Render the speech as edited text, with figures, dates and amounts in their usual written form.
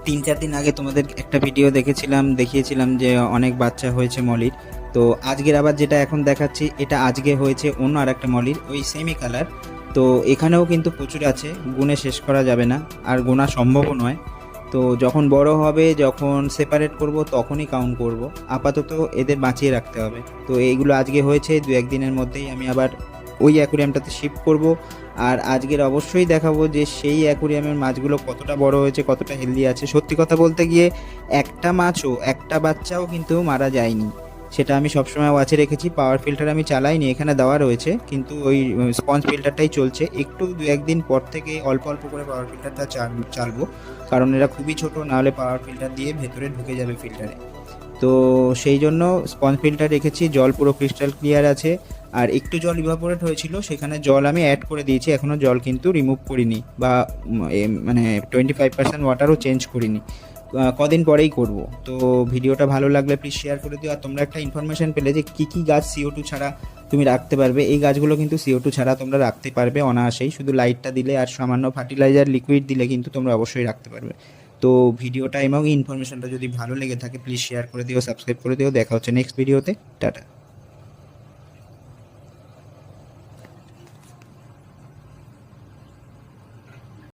3-4 দিন আগে তোমাদের একটা ভিডিও দেখিয়েছিলাম যে অনেক বাচ্চা হয়েছে মলির। তো আজকের আবার যেটা এখন দেখাচ্ছি, এটা আজকে হয়েছে অন্য আর একটা মলির, ওই সেমি কালার। তো এখানেও কিন্তু প্রচুর আছে, গুণে শেষ করা যাবে না, আর গোনা সম্ভবও নয়। তো যখন বড় হবে, যখন সেপারেট করব, তখনই কাউন্ট করব। আপাতত এদের বাঁচিয়ে রাখতে হবে। তো এইগুলো আজকে হয়েছে, 2-1 দিনের মধ্যেই আমি আবার ওই অ্যাকুরিয়ামটাতে শিফট করব। আর আজকের অবশ্যই দেখাবো যে সেই অ্যাকুরিয়ামের মাছগুলো কতটা বড় হয়েছে, কতটা হেলদি আছে। সত্যি কথা বলতে গিয়ে একটা মাছও, একটা বাচ্চাও কিন্তু মারা যায়নি। সেটা আমি সবসময় ওয়াচে রেখেছি। পাওয়ার ফিল্টার আমি চালাইনি, এখানে দেওয়া রয়েছে, কিন্তু ওই স্পঞ্জ ফিল্টারটাই চলছে। একটু 2-1 দিন পর থেকে অল্প অল্প করে পাওয়ার ফিল্টারটা চালবো, কারণ এরা খুবই ছোট, নাহলে পাওয়ার ফিল্টার দিয়ে ভেতরে ঢুকে যাবে ফিল্টারে। তো সেই জন্য স্পঞ্জ ফিল্টার রেখেছি, জল পুরো ক্রিস্টাল ক্লিয়ার আছে। আর একটু জল ইভাপোরেট হয়েছিল, সেখানে জল আমি অ্যাড করে দিয়েছি, এখনও জল কিন্তু রিমুভ করিনি, বা মানে 25% ওয়াটারও চেঞ্জ করিনি। কদিন পরেই করব। তো ভিডিওটা ভালো লাগলে প্লিজ শেয়ার করে দিও। আর তোমরা একটা ইনফরমেশন পেলে যে কী কী গাছ CO2 ছাড়া তুমি রাখতে পারবে। এই গাছগুলো কিন্তু CO2 ছাড়া তোমরা রাখতে পারবে অনায়াসেই, শুধু লাইটটা দিলে আর সামান্য ফার্টিলাইজার লিকুইড দিলে কিন্তু তোমরা অবশ্যই রাখতে পারবে। তো ভিডিওটা এবং ইনফরমেশনটা যদি ভালো লেগে থাকে প্লিজ শেয়ার করে দিও, সাবস্ক্রাইব করে দিও। দেখা হচ্ছে নেক্সট ভিডিওতে। টাটা।